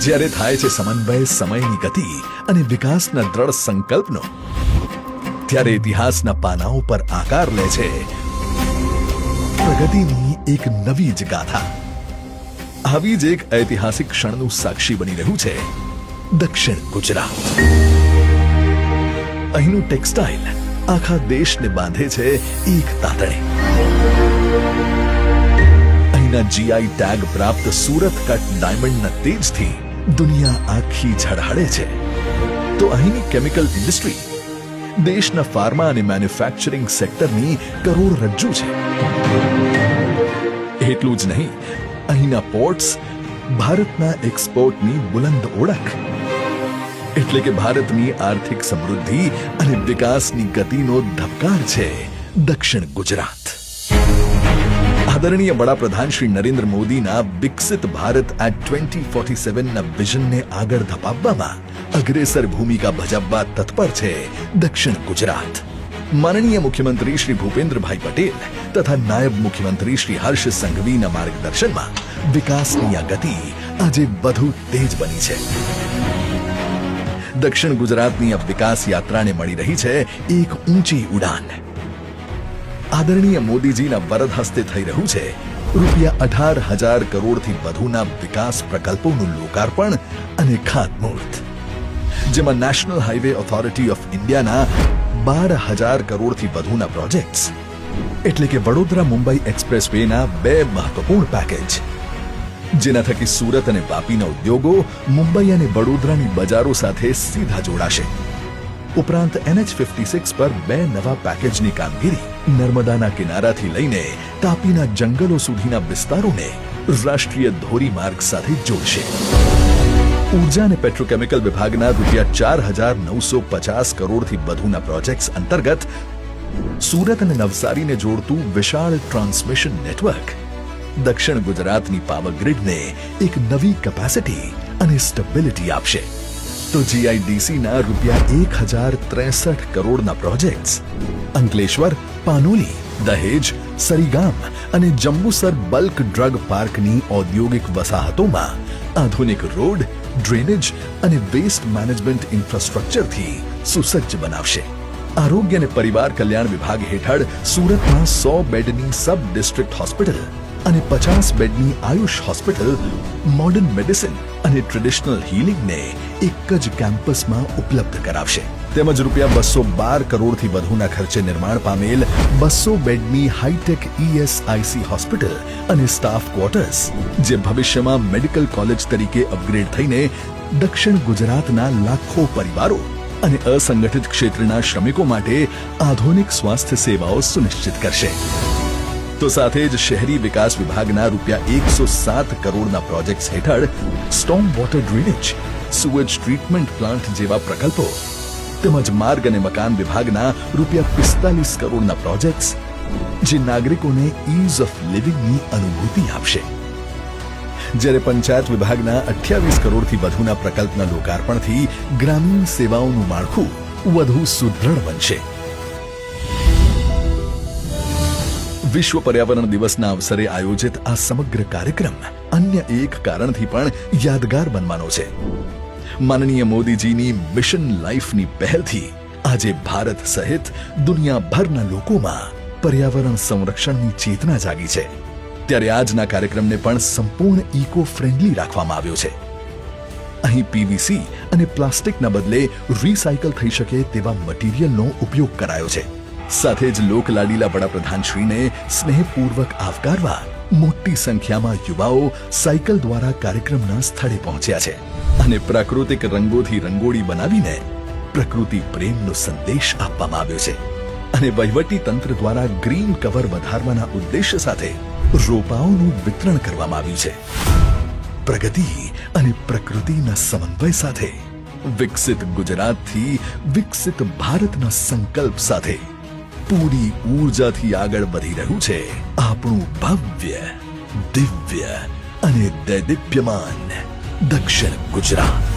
જ્યારે થાય છે સમન્વય સમયની ગતિ અને વિકાસના દ્રઢ સંકલ્પનો, ત્યારે ઇતિહાસના પાનાઓ પર આકાર લે છે પ્રગતિની એક નવી જ ગાથા. આવી જ એક ઐતિહાસિક ક્ષણનું સાક્ષી બની રહ્યું છે દક્ષિણ ગુજરાત. અહીંનું ટેક્સટાઇલ આખા દેશને બાંધે છે એક તાતણે. અહીંના જીઆઈ ટેગ પ્રાપ્ત સુરત કટ ડાયમંડના તેજથી દુનિયા આખી ઝળહળે છે. તો અહીંની કેમિકલ ઇન્ડસ્ટ્રી દેશના ફાર્મા અને મેન્યુફેક્ચરિંગ સેક્ટરની કરોડરજ્જુ છે. એટલું જ નહીં, અહીંના પોર્ટ્સ ભારતના એક્સપોર્ટની બુલંદ ઓળખ. એટલે કે ભારતની આર્થિક સમૃદ્ધિ અને વિકાસની ગતિનો ધબકાર છે દક્ષિણ ગુજરાત. આદરણીય વડાપ્રધાન શ્રી નરેન્દ્ર મોદીના વિકસિત ભારત એટ 2047ના વિઝનને આગળ ધપાવવામાં અગ્રેસર ભૂમિકા ભજવવા તત્પર છે દક્ષિણ ગુજરાત. માનનીય મુખ્યમંત્રી શ્રી ભૂપેન્દ્રભાઈ પટેલ તથા નાયબ મુખ્યમંત્રી શ્રી હર્ષ સંઘવીના માર્ગદર્શનમાં વિકાસની આ ગતિ આજે વધુ તેજ બની છે. દક્ષિણ ગુજરાતની આ વિકાસ યાત્રાને મળી રહી છે એક ઊંચી ઉડાન. આદરણીય મોદીજીના વરદ હસ્તે થઈ રહ્યું છે ₹18,000 કરોડથી વધુના વિકાસ પ્રકલ્પોનું લોકાર્પણ અને ખાતમુહૂર્ત, જેમાં નેશનલ હાઈવે ઓથોરિટી ઓફ ઇન્ડિયાના 12,000 કરોડથી વધુના પ્રોજેક્ટ્સ, એટલે કે વડોદરા મુંબઈ એક્સપ્રેસ વેના 2 મહત્વપૂર્ણ પેકેજ, જેના થકી સુરત અને વાપીના ઉદ્યોગો મુંબઈ અને વડોદરાની બજારો સાથે સીધા જોડાશે. ઉપરાંત NH56 પર 2 નવા પેકેજની કામગીરી નર્મદાના કિનારાથી લઈને તાપીના જંગલો સુધીના વિસ્તારોને રાષ્ટ્રીય ધોરીમાર્ગ સાથે જોડશે. ઉર્જા અને પેટ્રોકેમિકલ વિભાગના ₹4,950 કરોડથી વધુના પ્રોજેક્ટ્સ અંતર્ગત સુરત અને નવસારીને જોડતું વિશાળ ટ્રાન્સમિશન નેટવર્ક દક્ષિણ ગુજરાતની પાવર ગ્રીડને એક નવી કેપેસિટી અને સ્ટેબિલિટી આપશે. તો GIDCના ₹1,063 કરોડના પ્રોજેક્ટ્સ અંકલેશ્વર, પાનોલી, દહેજ, સરીગામ અને જંબુસર બલ્ક ડ્રગ પાર્કની ઔદ્યોગિક વસાહતોમાં આધુનિક રોડ, ડ્રેનેજ અને વેસ્ટ મેનેજમેન્ટ ઇન્ફ્રાસ્ટ્રક્ચરથી સુસજ્જ બનાવશે. આરોગ્ય અને પરિવાર કલ્યાણ વિભાગ હેઠળ સુરતમાં 100 બેડની સબ ડિસ્ટ્રિક્ટ હોસ્પિટલ અને 50 બેડની આયુષ હોસ્પિટલ મોડર્ન મેડિસિન અને ટ્રેડિશનલ હીલિંગને એક જ કેમ્પસમાં ઉપલબ્ધ કરાવશે. તેમજ ₹212 કરોડથી વધુના ખર્ચે નિર્માણ પામેલ 200 બેડની હાઈટેક ESIC હોસ્પિટલ અને સ્ટાફ ક્વાર્ટર્સ, જે ભવિષ્યમાં મેડિકલ કોલેજ તરીકે અપગ્રેડ થઈને દક્ષિણ ગુજરાતના લાખો પરિવારો અને અસંગઠિત ક્ષેત્રના શ્રમિકો માટે આધુનિક સ્વાસ્થ્ય સેવાઓ સુનિશ્ચિત કરશે. તો સાથે જ શહેરી વિકાસ વિભાગના ₹107 કરોડના પ્રોજેક્ટ્સ હેઠળ storm water drainage, sewage treatment plant જેવા પ્રકલ્પો, તેમજ માર્ગ અને મકાન વિભાગના ₹45 કરોડના પ્રોજેક્ટ્સ, જે નાગરિકોને ઇઝ ઓફ લિવિંગની અનુભૂતિ આપશે. જ્યારે પંચાયત વિભાગના 28 કરોડથી વધુના પ્રકલ્પના લોકાર્પણથી ગ્રામીણ સેવાઓનું માળખું વધુ સુદૃઢ બનશે. વિશ્વ પર્યાવરણ દિવસના અવસરે આયોજિત આ સમગ્ર કાર્યક્રમ અન્ય એક કારણથી પણ યાદગાર બનવાનો છે. માનનીય મોદીજીની મિશન લાઈફની પહેલથી આજે ભારત સહિત દુનિયાભરના લોકોમાં પર્યાવરણ સંરક્ષણની ચેતના જાગી છે. ત્યારે આજના કાર્યક્રમને પણ સંપૂર્ણ ઇકો ફ્રેન્ડલી રાખવામાં આવ્યો છે. અહીં PVC અને પ્લાસ્ટિકના બદલે રિસાયકલ થઈ શકે તેવા મટીરીયલનો ઉપયોગ કરાયો છે. સાથે જ લોકલાડીલા વડાપ્રધાનશ્રીને સ્નેહપૂર્વક આવકારવા મોટી સંખ્યામાં યુવાઓ સાયકલ દ્વારા કાર્યક્રમના સ્થળે પહોંચ્યા છે અને પ્રાકૃતિક રંગોથી રંગોળી બનાવીને પ્રકૃતિ પ્રેમનો સંદેશ આપવામાં આવ્યો છે. અને વહીવટી તંત્ર દ્વારા ગ્રીન કવર વધારવાના ઉદ્દેશ્ય સાથે રોપાઓનું વિતરણ કરવામાં આવ્યું છે. પ્રગતિ અને પ્રકૃતિના સમન્વય સાથે વિકસિત ગુજરાતથી વિકસિત ભારતના સંકલ્પ સાથે પૂરી ઊર્જાથી આગળ વધી રહ્યું છે આપણું ભવ્ય, દિવ્ય અને દૈદીપ્યમાન દક્ષિણ ગુજરાત.